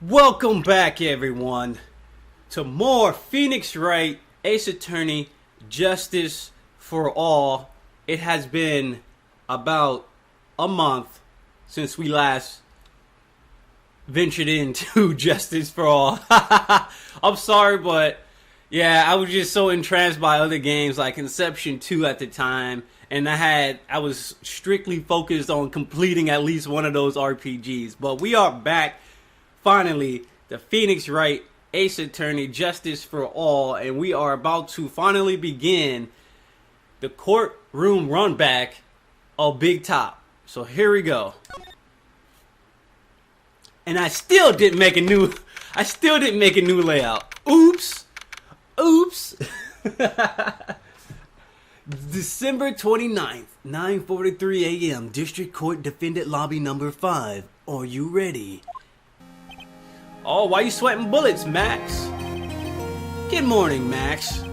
Welcome back, everyone, to more Phoenix Wright, Ace Attorney, Justice for All. It has been about a month since we last ventured into Justice for All. I'm sorry, but yeah, I was just so entranced by other games like Inception 2 at the time, and I was strictly focused on completing at least one of those RPGs. But we are back. Finally, the Phoenix Wright, Ace Attorney, Justice for All, and we are about to finally begin the courtroom runback of Big Top. So here we go. And I still didn't make a new layout. Oops. December 29th, 9:43 a.m. District Court Defendant Lobby number 5. Are you ready? Oh, why you sweating bullets, Max? Good morning, Max.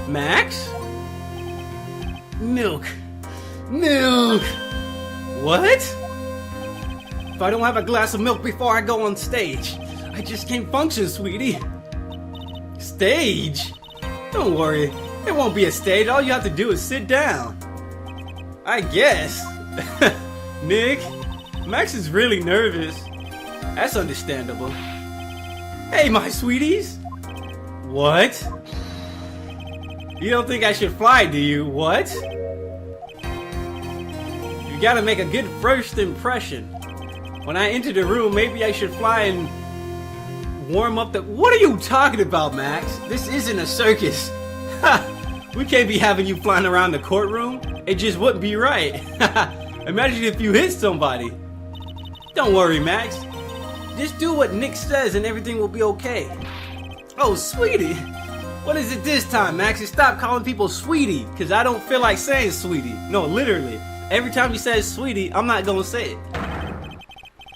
Max? Milk. What? If I don't have a glass of milk before I go on stage, I just can't function, sweetie. Stage? Don't worry, it won't be a stage. All you have to do is sit down. I guess. Nick, Max is really nervous. That's understandable. Hey, my sweeties. What? You don't think I should fly, do you? What? You gotta make a good first impression. When I enter the room, maybe I should fly and warm up the... What are you talking about, Max? This isn't a circus. We can't be having you flying around the courtroom. It just wouldn't be right. Imagine if you hit somebody. Don't worry, Max. Just do what Nick says and everything will be okay. Oh, sweetie. What is it this time, Max? And stop calling people sweetie, because I don't feel like saying sweetie. No, literally. Every time you say sweetie, I'm not going to say it.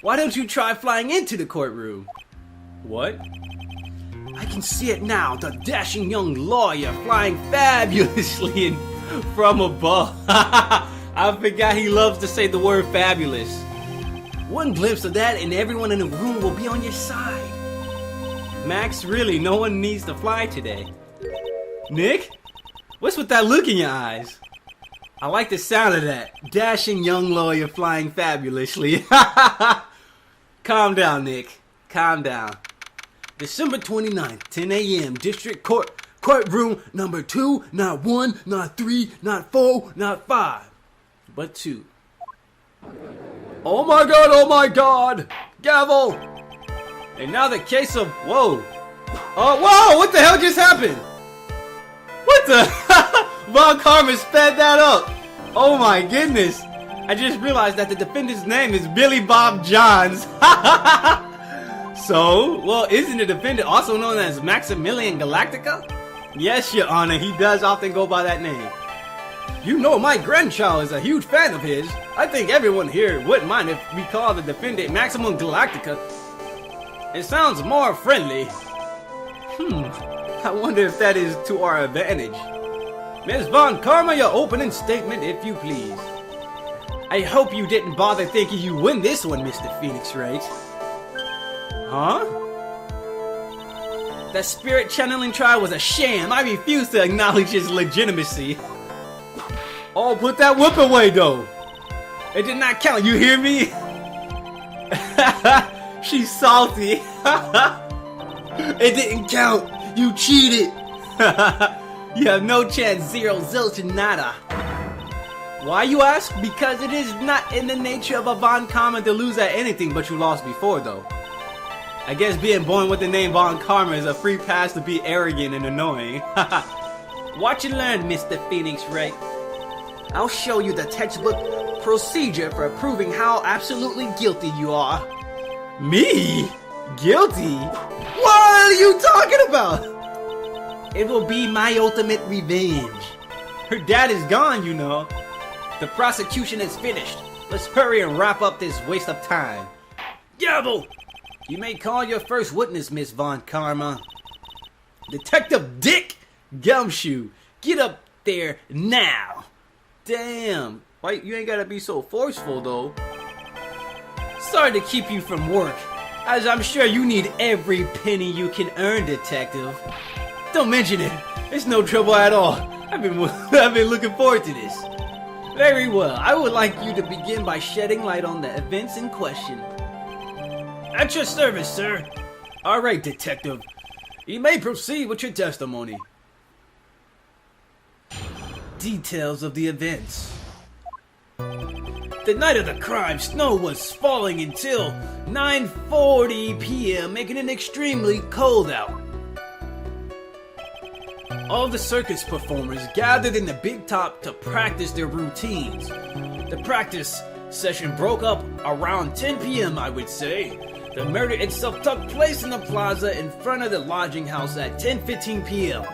Why don't you try flying into the courtroom? What? I can see it now. The dashing young lawyer flying fabulously from above. I forgot he loves to say the word fabulous. One glimpse of that and everyone in the room will be on your side. Max, really, no one needs to fly today. Nick? What's with that look in your eyes? I like the sound of that. Dashing young lawyer flying fabulously. Calm down, Nick. Calm down. December 29th, 10 a.m. District Courtroom number 2, not 1, not 3, not 4, not 5, but 2. Oh my god! Gavel! And now the case of... Whoa! Whoa! What the hell just happened? What the... Von Karma sped that up! Oh my goodness! I just realized that the defendant's name is Billy Bob Johns. So, well, isn't the defendant also known as Maximilian Galactica? Yes, Your Honor, he does often go by that name. You know my grandchild is a huge fan of his. I think everyone here wouldn't mind if we call the defendant Maximum Galactica. It sounds more friendly. I wonder if that is to our advantage. Ms. Von Karma, your opening statement, if you please. I hope you didn't bother thinking you win this one, Mr. Phoenix Wright. Huh? That spirit channeling trial was a sham. I refuse to acknowledge its legitimacy. Oh, put that whip away, though. It did not count. You hear me? She's salty. It didn't count. You cheated. You have no chance. Zero, zilch, nada. Why, you ask? Because it is not in the nature of a Von Karma to lose at anything, but you lost before, though. I guess being born with the name Von Karma is a free pass to be arrogant and annoying. Watch and learn, Mr. Phoenix Wright. I'll show you the textbook procedure for proving how absolutely guilty you are. Me? Guilty? What are you talking about? It will be my ultimate revenge. Her dad is gone, you know. The prosecution is finished. Let's hurry and wrap up this waste of time. Gavel! You may call your first witness, Miss Von Karma. Detective Dick Gumshoe. Get up there now. Damn. Why, you ain't gotta be so forceful, though. Sorry to keep you from work, as I'm sure you need every penny you can earn, Detective. Don't mention it. It's no trouble at all. I've been looking forward to this. Very well. I would like you to begin by shedding light on the events in question. At your service, sir. All right, Detective. You may proceed with your testimony. Details of the events. The night of the crime, snow was falling until 9:40 p.m., making it extremely cold out. All the circus performers gathered in the big top to practice their routines. The practice session broke up around 10 p.m., I would say. The murder itself took place in the plaza in front of the lodging house at 10:15 p.m.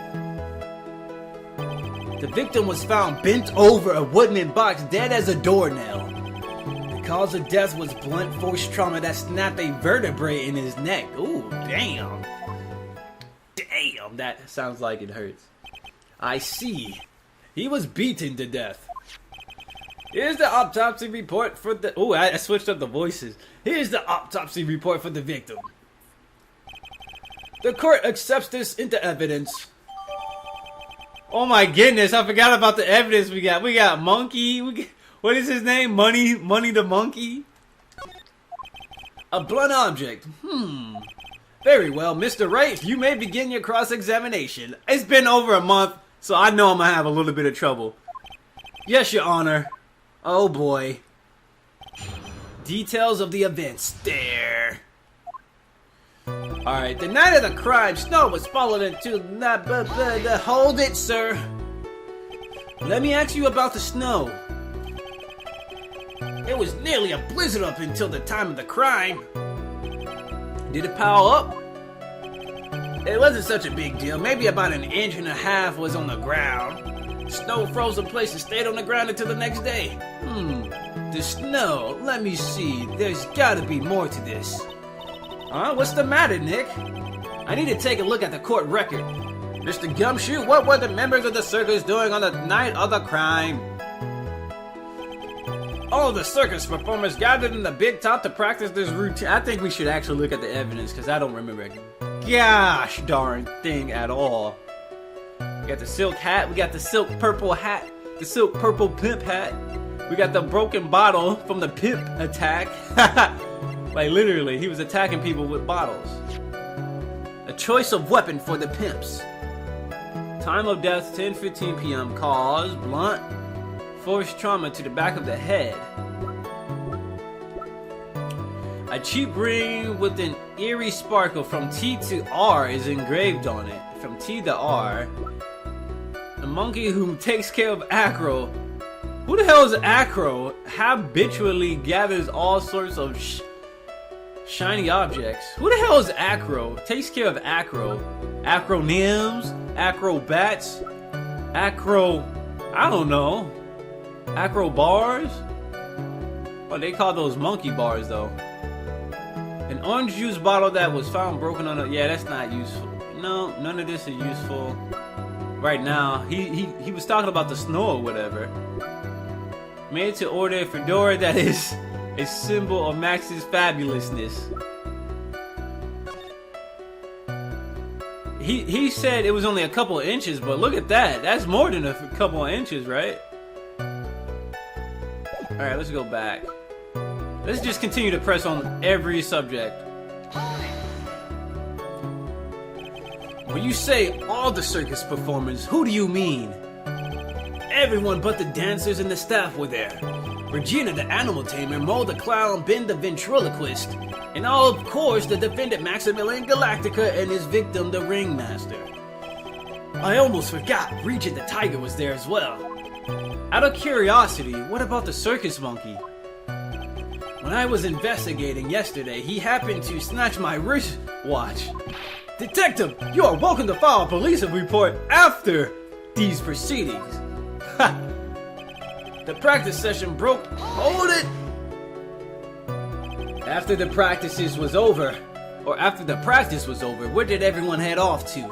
The victim was found bent over a Woodman box, dead as a doornail. The cause of death was blunt force trauma that snapped a vertebrae in his neck. Ooh, damn. Damn, that sounds like it hurts. I see. He was beaten to death. Here's the autopsy report for the... Oh, I switched up the voices. Here's the autopsy report for the victim. The court accepts this into evidence. Oh my goodness, I forgot about the evidence we got. We got Monkey. What is his name? Money the Monkey? A blunt object. Very well, Mr. Wright, you may begin your cross-examination. It's been over a month, so I know I'm gonna have a little bit of trouble. Yes, Your Honor. Oh boy. Details of the events. There. Alright, the night of the crime, snow was falling into the... Hold it, sir. Let me ask you about the snow. It was nearly a blizzard up until the time of the crime. Did it pile up? It wasn't such a big deal. Maybe about 1.5 inches was on the ground. Snow froze in place and stayed on the ground until the next day. The snow. Let me see. There's gotta be more to this. Huh? What's the matter, Nick? I need to take a look at the court record. Mr. Gumshoe, what were the members of the circus doing on the night of the crime? All of the circus performers gathered in the big top to practice this routine. I think we should actually look at the evidence because I don't remember a gosh darn thing at all. We got the silk hat. We got the silk purple hat. The silk purple pimp hat. We got the broken bottle from the pimp attack. Like literally, he was attacking people with bottles. A choice of weapon for the pimps. Time of death 10:15 p.m. Cause blunt force trauma to the back of the head. A cheap ring with an eerie sparkle from T to R is engraved on it. From T to R. A monkey who takes care of Acro. Who the hell is Acro? Habitually gathers all sorts of shiny objects. Who the hell is Acro? Takes care of Acro. Acronyms? Acrobats? Acro... I don't know. Acro bars? Oh, they call those monkey bars though. An orange juice bottle that was found broken on a... Yeah, that's not useful. No, none of this is useful. Right now, he was talking about the snow or whatever. Made to order a fedora that is a symbol of Max's fabulousness. He said it was only a couple of inches, but look at that. That's more than a couple of inches, right? Alright, let's go back. Let's just continue to press on every subject. When you say all the circus performers, who do you mean? Everyone but the dancers and the staff were there. Regina the animal tamer, Mo the clown, Ben the ventriloquist, and of course the defendant Maximilian Galactica and his victim the ringmaster. I almost forgot, Regent the tiger was there as well. Out of curiosity, what about the circus monkey? When I was investigating yesterday, he happened to snatch my wristwatch. Detective, you are welcome to file a police report after these proceedings. Ha! The practice session broke. Hold it! After the practice was over, where did everyone head off to?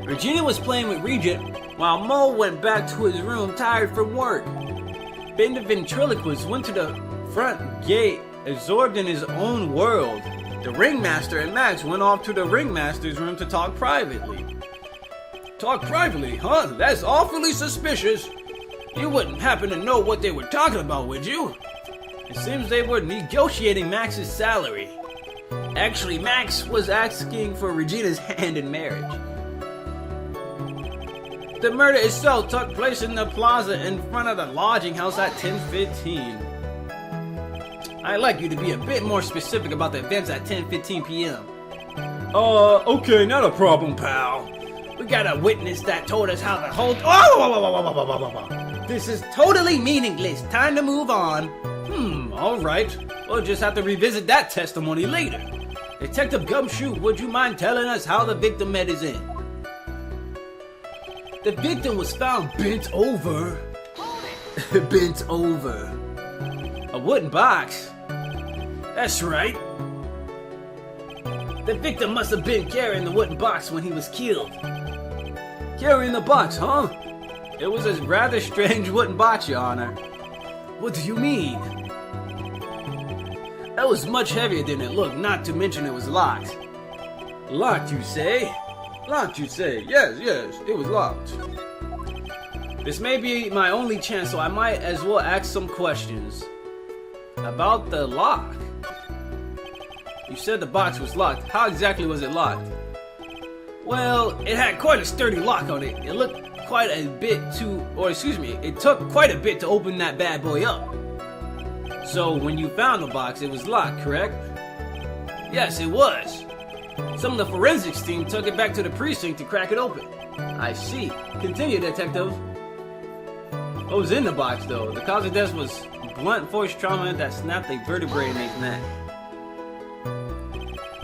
Regina was playing with Regent, while Mo went back to his room tired from work. Ben the ventriloquist went to the front gate absorbed in his own world. The ringmaster and Max went off to the ringmaster's room to talk privately. Talk privately, huh? That's awfully suspicious. You wouldn't happen to know what they were talking about, would you? It seems they were negotiating Max's salary. Actually, Max was asking for Regina's hand in marriage. The murder itself took place in the plaza in front of the lodging house at 10:15. I'd like you to be a bit more specific about the events at 10:15 p.m. Okay, not a problem, pal. We got a witness that told us how the whole... This is totally meaningless. Time to move on. Alright. We'll just have to revisit that testimony later. Detective Gumshoe, would you mind telling us how the victim met his end? The victim was found bent over. Bent over. A wooden box? That's right. The victim must have been carrying the wooden box when he was killed. Carrying the box, huh? It was a rather strange wooden box, Your Honor. What do you mean? That was much heavier than it looked, not to mention it was locked. Locked, you say? Locked, you say? Yes, it was locked. This may be my only chance, so I might as well ask some questions. About the lock. You said the box was locked. How exactly was it locked? Well, it had quite a sturdy lock on it. It looked quite a bit it took quite a bit to open that bad boy up. So when you found the box, it was locked, correct? Yes, it was. Some of the forensics team took it back to the precinct to crack it open. I see. Continue, detective. What was in the box, though? The cause of death was blunt force trauma that snapped a vertebrae in his neck.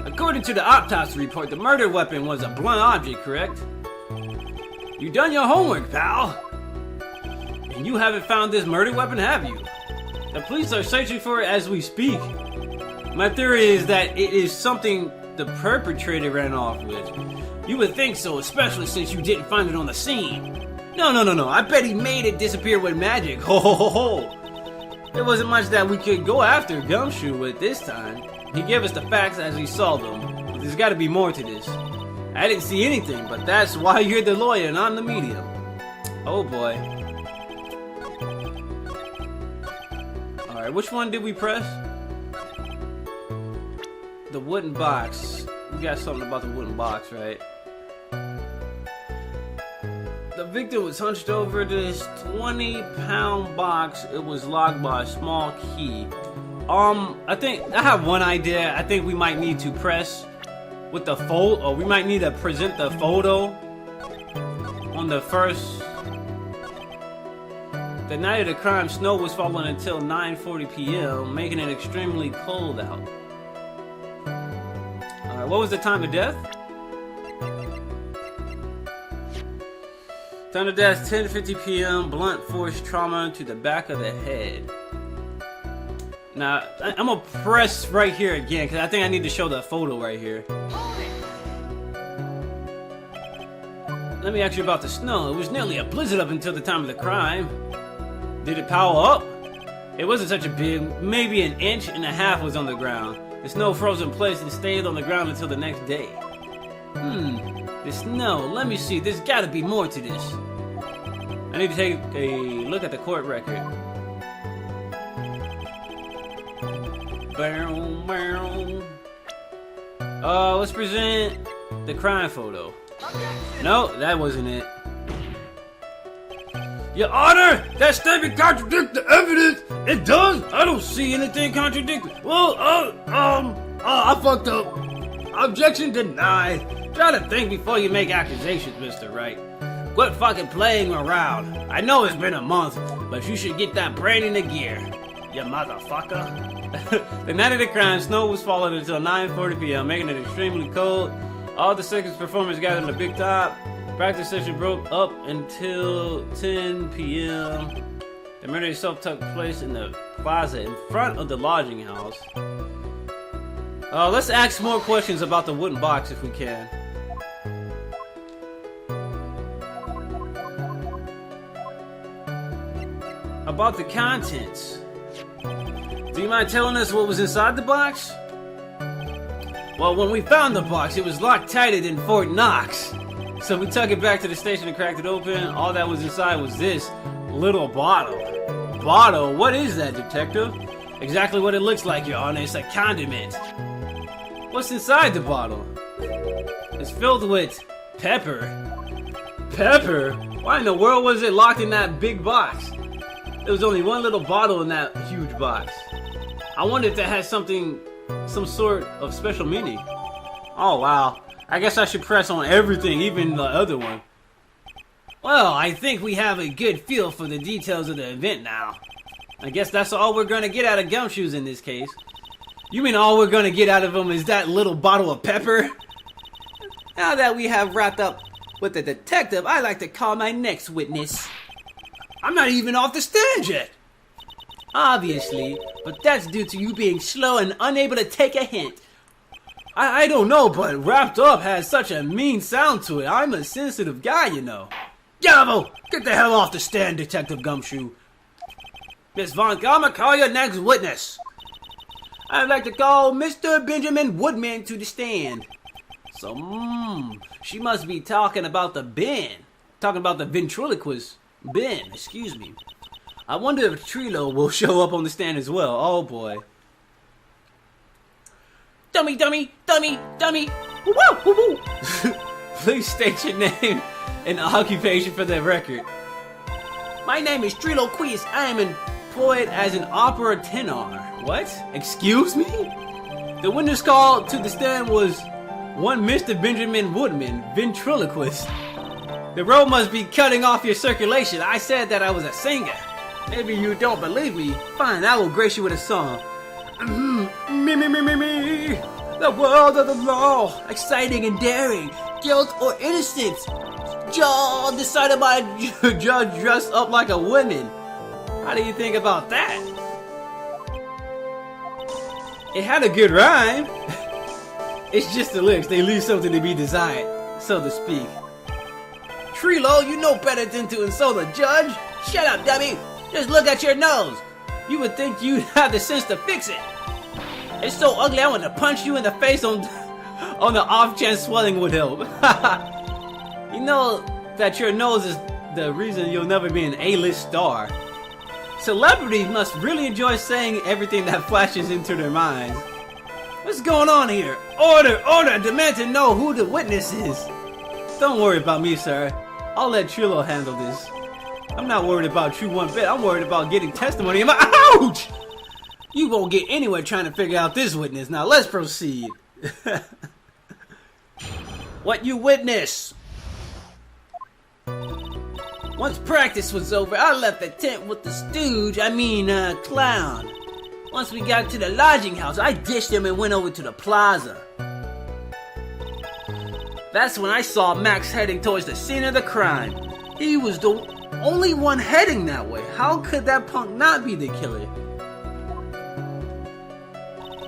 According to the autopsy report, the murder weapon was a blunt object, correct? You done your homework, pal. And you haven't found this murder weapon, have you? The police are searching for it as we speak. My theory is that it is something the perpetrator ran off with. You would think so, especially since you didn't find it on the scene. No. I bet he made it disappear with magic. Ho ho ho ho. There wasn't much that we could go after Gumshoe with this time. He gave us the facts as he saw them. But there's got to be more to this. I didn't see anything, but that's why you're the lawyer and I'm the medium. Oh boy. Alright, which one did we press? The wooden box. We got something about the wooden box, right? The victim was hunched over this 20-pound box. It was locked by a small key. I think I have one idea. I think we might need to press with the or we might need to present the photo on the first. The night of the crime, snow was falling until 9:40 p.m., making it extremely cold out. Alright, what was the time of death? Time of death, 10:50 p.m., blunt force trauma to the back of the head. Now, I'm gonna press right here again, because I think I need to show the photo right here. Let me ask you about the snow. It was nearly a blizzard up until the time of the crime. Did it pile up? It wasn't such a big, maybe 1.5 inches was on the ground. The snow froze in place and stayed on the ground until the next day. The snow, let me see, there's gotta be more to this. I need to take a look at the court record. Let's present the crime photo. No, that wasn't it. Your Honor, that statement contradicts the evidence. It does? I don't see anything contradicting. Well, I fucked up. Objection denied. Try to think before you make accusations, Mr. Wright. Quit fucking playing around. I know it's been a month, but you should get that brain into gear, you motherfucker. The night of the crime, snow was falling until 9:40 p.m., making it extremely cold. All the circus performers gathered on the big top. Practice session broke up until 10 p.m. The murder itself took place in the plaza in front of the lodging house. Let's ask more questions about the wooden box if we can. About the contents. Do you mind telling us what was inside the box? Well, when we found the box, it was locked tighter than Fort Knox. So we took it back to the station and cracked it open. All that was inside was this little bottle. Bottle? What is that, detective? Exactly what it looks like, Your Honor. It's a condiment. What's inside the bottle? It's filled with pepper. Pepper? Why in the world was it locked in that big box? There was only one little bottle in that huge box. I wonder if that has some sort of special meaning. Oh wow. I guess I should press on everything, even the other one. Well, I think we have a good feel for the details of the event now. I guess that's all we're gonna get out of Gumshoes in this case. You mean all we're gonna get out of them is that little bottle of pepper? Now that we have wrapped up with the detective, I'd like to call my next witness. I'm not even off the stand yet. Obviously, but that's due to you being slow and unable to take a hint. I don't know, but wrapped up has such a mean sound to it. I'm a sensitive guy, you know. Gavo, get the hell off the stand, Detective Gumshoe. Miss Von Gama, call your next witness. I'd like to call Mr. Benjamin Woodman to the stand. So, she must be talking about the ventriloquist Ben, excuse me. I wonder if Trilo will show up on the stand as well. Oh boy. Dummy, dummy, dummy, dummy. Woo, woo, woo. Please state your name and occupation for the record. My name is Trilo Quist. I am employed as an opera tenor. What? Excuse me? The witness called to the stand was one Mr. Benjamin Woodman, ventriloquist. The road must be cutting off your circulation. I said that I was a singer. Maybe you don't believe me. Fine, I will grace you with a song. Me. The world of the law. Exciting and daring. Guilt or innocence. All decided by a judge dressed up like a woman. How do you think about that? It had a good rhyme. It's just the lyrics. They leave something to be desired, so to speak. Trilo, you know better than to insult a judge. Shut up, dummy. Just look at your nose. You would think you'd have the sense to fix it. It's so ugly I want to punch you in the face on the off chance swelling would help. You know that your nose is the reason you'll never be an A-list star. Celebrities must really enjoy saying everything that flashes into their minds. What's going on here? Order! Order! I demand to know who the witness is. Don't worry about me, sir. I'll let Trilo handle this. I'm not worried about you one bit. I'm worried about getting testimony in my— Ouch! You won't get anywhere trying to figure out this witness. Now let's proceed. What you witness? Once practice was over, I left the tent with the stooge, clown. Once we got to the lodging house, I ditched him and went over to the plaza. That's when I saw Max heading towards the scene of the crime. He was the only one heading that way. How could that punk not be the killer?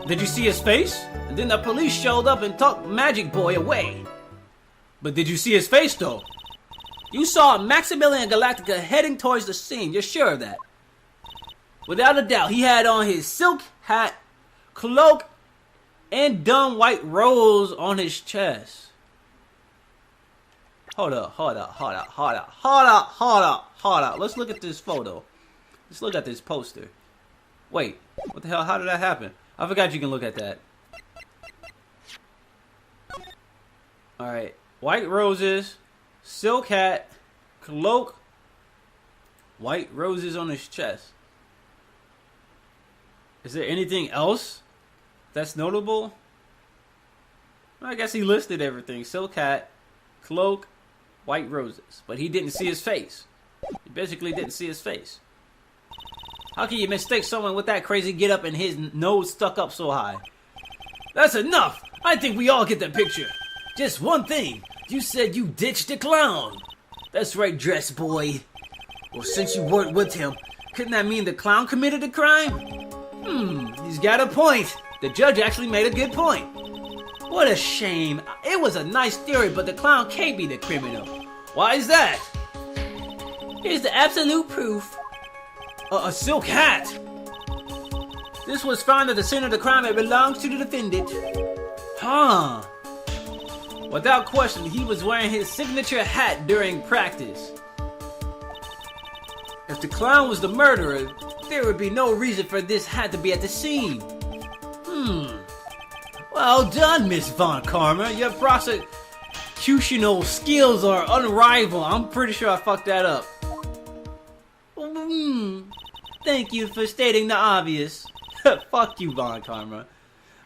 Did you see his face? And then the police showed up and took Magic Boy away. But did you see his face though? You saw Maximilian Galactica heading towards the scene. You're sure of that? Without a doubt, he had on his silk hat, cloak, and dumb white rose on his chest. Hold up. Let's look at this photo. Let's look at this poster. Wait, what the hell? How did that happen? I forgot you can look at that. Alright, white roses, silk hat, cloak, white roses on his chest. Is there anything else that's notable? I guess he listed everything. Silk hat, cloak, white roses. But he didn't see his face. He basically didn't see his face. How can you mistake someone with that crazy get up and his nose stuck up so high? That's enough! I think we all get the picture. Just one thing. You said you ditched the clown. That's right, dress boy. Well, since you weren't with him, couldn't that mean the clown committed the crime? He's got a point. The judge actually made a good point. What a shame. It was a nice theory, but the clown can't be the criminal. Why is that? Here's the absolute proof. A silk hat. This was found at the scene of the crime. It belongs to the defendant. Huh. Without question, he was wearing his signature hat during practice. If the clown was the murderer, there would be no reason for this hat to be at the scene. Well done, Miss Von Karma. Your prosecutional skills are unrivaled. I'm pretty sure I fucked that up. Thank you for stating the obvious. Fuck you, Von Karma.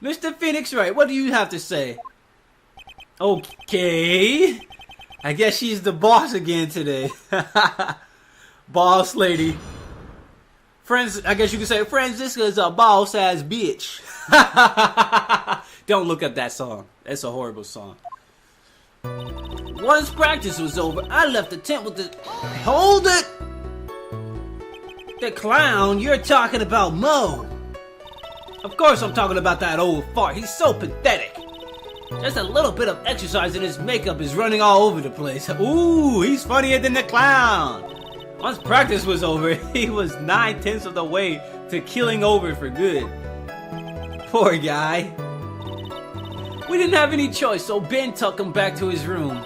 Mr. Phoenix Wright, what do you have to say? Okay. I guess she's the boss again today. Boss lady. Friends, I guess you could say, Francisca's a boss-ass bitch. Don't look up that song. It's a horrible song. Once practice was over, I left the tent with the... Hold it! The clown, you're talking about Mo. Of course I'm talking about that old fart. He's so pathetic. Just a little bit of exercise and his makeup is running all over the place. Ooh, he's funnier than the clown. Once practice was over, he was 9/10 of the way to killing over for good. Poor guy. We didn't have any choice, so Ben took him back to his room.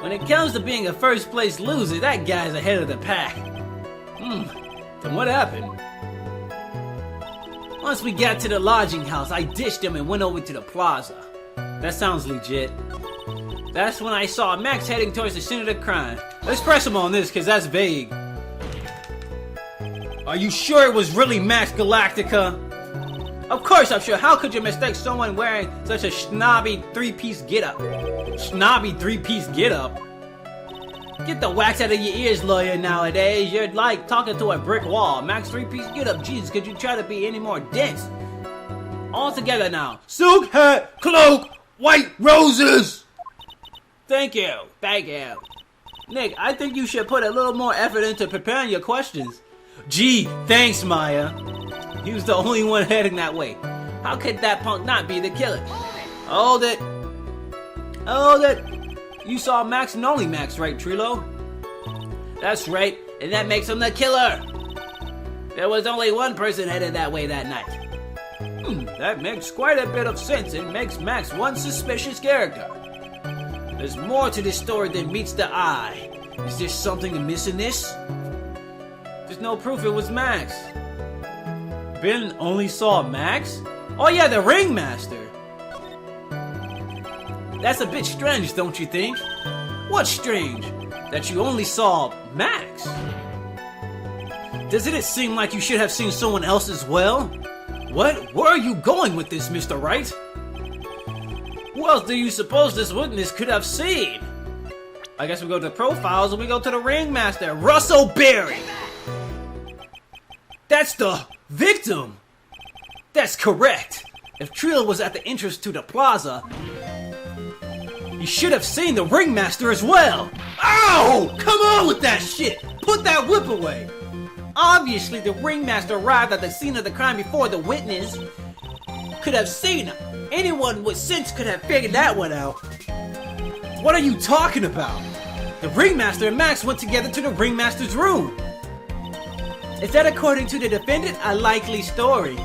When it comes to being a first place loser, that guy's ahead of the pack. Then what happened? Once we got to the lodging house, I ditched him and went over to the plaza. That sounds legit. That's when I saw Max heading towards the scene of the crime. Let's press him on this, because that's vague. Are you sure it was really Max Galactica? Of course I'm sure. How could you mistake someone wearing such a snobby three-piece getup? Snobby three-piece getup? Get the wax out of your ears, lawyer, nowadays. You're like talking to a brick wall. Max three-piece getup. Jesus, could you try to be any more dense? All together now. Silk hat, cloak, white roses. Thank you. Thank you. Nick, I think you should put a little more effort into preparing your questions. Gee, thanks, Maya. He was the only one heading that way. How could that punk not be the killer? Hold it. Hold it. You saw Max and only Max, right, Trilo? That's right, and that makes him the killer. There was only one person headed that way that night. That makes quite a bit of sense and makes Max one suspicious character. There's more to this story than meets the eye. Is there something amiss in this? There's no proof it was Max. Ben only saw Max? Oh yeah, the ringmaster. That's a bit strange, don't you think? What's strange? That you only saw Max? Doesn't it seem like you should have seen someone else as well? What? Where are you going with this, Mr. Wright? Who else do you suppose this witness could have seen? I guess we go to profiles and we go to the ringmaster, Russell Berry. That's the victim. That's correct. If Trilo was at the entrance to the plaza, he should have seen the ringmaster as well. Ow! Come on with that shit. Put that whip away. Obviously, the ringmaster arrived at the scene of the crime before the witness could have seen him. Anyone with sense could have figured that one out. What are you talking about? The ringmaster and Max went together to the ringmaster's room. Is that according to the defendant a likely story?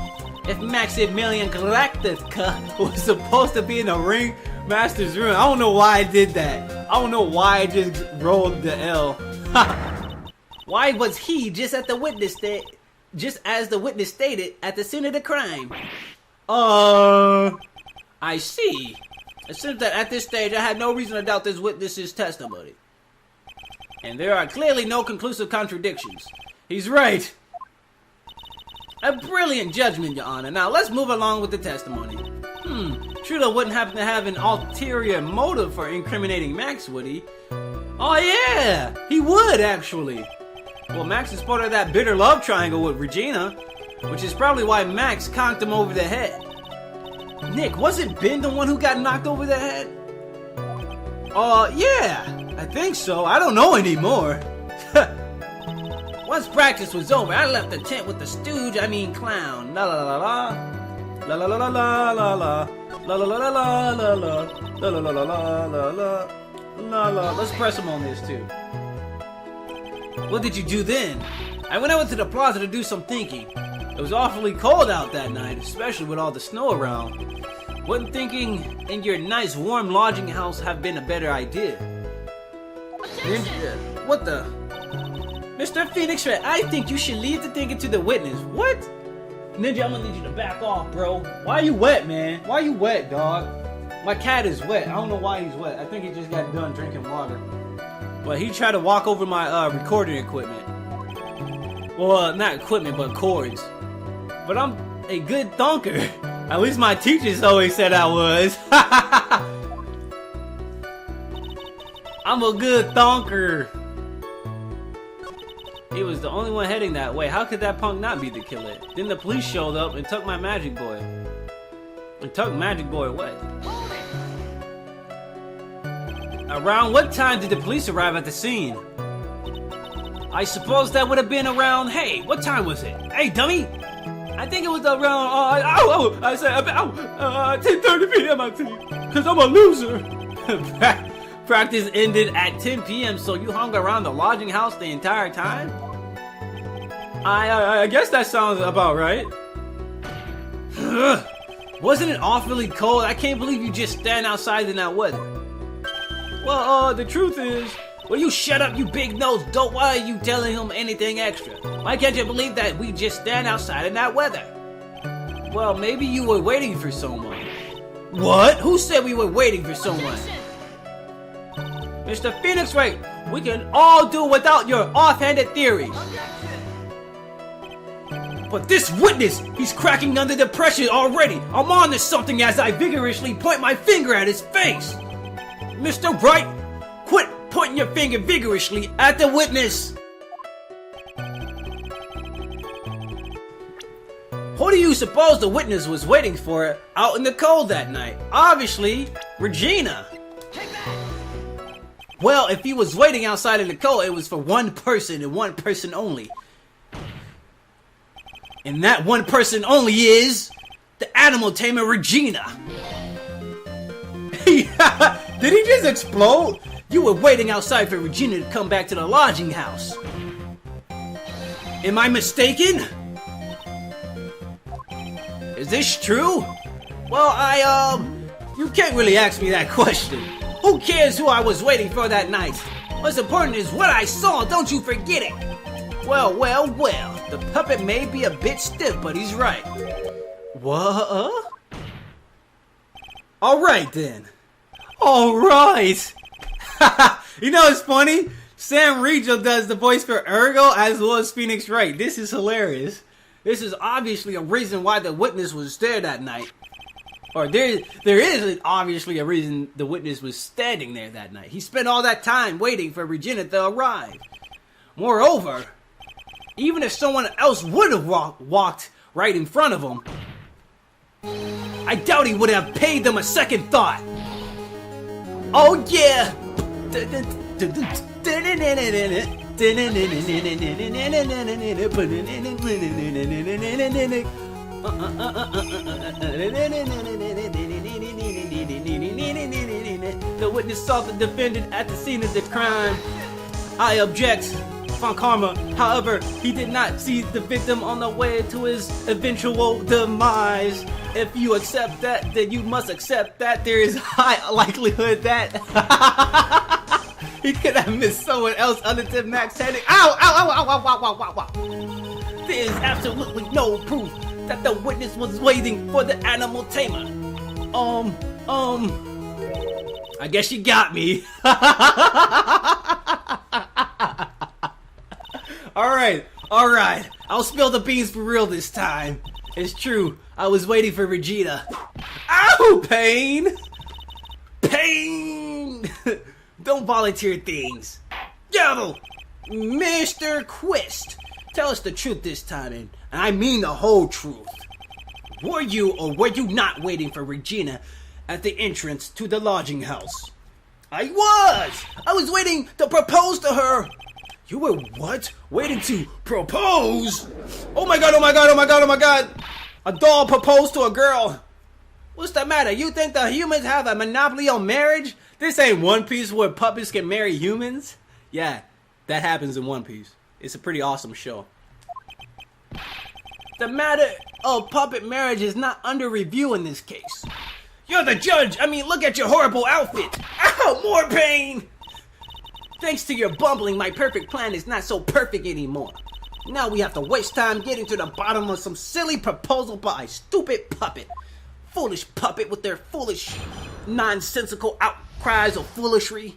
If Maximilian Galactica was supposed to be in the ringmaster's room, I don't know why I did that. I don't know why I just rolled the L. Why was he just as the witness stated at the scene of the crime? I see. It seems that at this stage I had no reason to doubt this witness's testimony. And there are clearly no conclusive contradictions. He's right. A brilliant judgment, Your Honor. Now let's move along with the testimony. Trilo wouldn't happen to have an ulterior motive for incriminating Max, would he? Oh yeah, he would actually. Well, Max is part of that bitter love triangle with Regina, which is probably why Max conked him over the head. Nick, wasn't Ben the one who got knocked over the head? Yeah, I think so. I don't know anymore. Once practice was over, I left the tent with the stooge, clown. La la la la. La la la la la la la. La la la la la la la. La la la la la la la. La la. Let's press him on this too. What did you do then? I went over to the plaza to do some thinking. It was awfully cold out that night, especially with all the snow around. Wasn't thinking in your nice warm lodging house have been a better idea. What the? Mr. Phoenix Wright, I think you should leave the thinking to the witness. What? Ninja, I'm gonna need you to back off, bro. Why you wet, man? Why you wet, dog? My cat is wet. I don't know why he's wet. I think he just got done drinking water. But he tried to walk over my recording equipment. Well, not equipment, but cords. But I'm a good thonker. At least my teachers always said I was. I'm a good thonker. He was the only one heading that way. How could that punk not be the killer? Then the police showed up and took my magic boy. And took magic boy away. Around what time did the police arrive at the scene? I suppose that would have been around, hey, what time was it? Hey, dummy! I think it was around, I said, 10:30 p.m. I think, because I'm a loser. Practice ended at 10 p.m., so you hung around the lodging house the entire time? I guess that sounds about right. Wasn't it awfully cold? I can't believe you just stand outside in that weather. Well, the truth is, will you shut up, you big nose dope? Why are you telling him anything extra? Why can't you believe that we just stand outside in that weather? Well, maybe you were waiting for someone. What? Who said we were waiting for someone? Mr. Phoenix Wright, we can all do without your offhanded theories. But this witness, he's cracking under the pressure already. I'm on to something as I vigorously point my finger at his face. Mr. Wright, quit pointing your finger vigorously at the witness. Who do you suppose the witness was waiting for out in the cold that night? Obviously, Regina. Well, if he was waiting outside in the cold, it was for one person and one person only. And that one person only is the animal tamer Regina. Did he just explode? You were waiting outside for Regina to come back to the lodging house. Am I mistaken? Is this true? Well, you can't really ask me that question. Who cares who I was waiting for that night? What's important is what I saw, don't you forget it. Well, the puppet may be a bit stiff, but he's right. What? Alright then. Alright! You know what's funny? Sam Riegel does the voice for Ergo as well as Phoenix Wright. This is hilarious. This is obviously a reason why the witness was there that night. Or there is obviously a reason the witness was standing there that night. He spent all that time waiting for Regina to arrive. Moreover, even if someone else would have walked right in front of him, I doubt he would have paid them a second thought. Oh yeah! The witness saw the defendant at the scene of the crime. I object. Von Karma. However, he did not see the victim on the way to his eventual demise. If you accept that, then you must accept that there is high likelihood that he could have missed someone else other than Max Hennig. Ow! Ow! Ow! Ow! Ow! Ow! Ow! Ow! Ow! There is absolutely no proof that the witness was waiting for the animal tamer. I guess you got me. Alright. I'll spill the beans for real this time. It's true, I was waiting for Regina. Ow! Pain! Don't volunteer things. Yo! Mr. Quist, tell us the truth this time, and I mean the whole truth. Were you or were you not waiting for Regina at the entrance to the lodging house? I was waiting to propose to her. You were what? Waiting to propose? Oh my god. A doll proposed to a girl. What's the matter? You think the humans have a monopoly on marriage? This ain't One Piece where puppets can marry humans? Yeah, that happens in One Piece. It's a pretty awesome show. The matter of puppet marriage is not under review in this case. You're the judge! I mean, look at your horrible outfit! Ow! More pain! Thanks to your bumbling, my perfect plan is not so perfect anymore. Now we have to waste time getting to the bottom of some silly proposal by a stupid puppet. Foolish puppet with their foolish, nonsensical outcries of foolishry.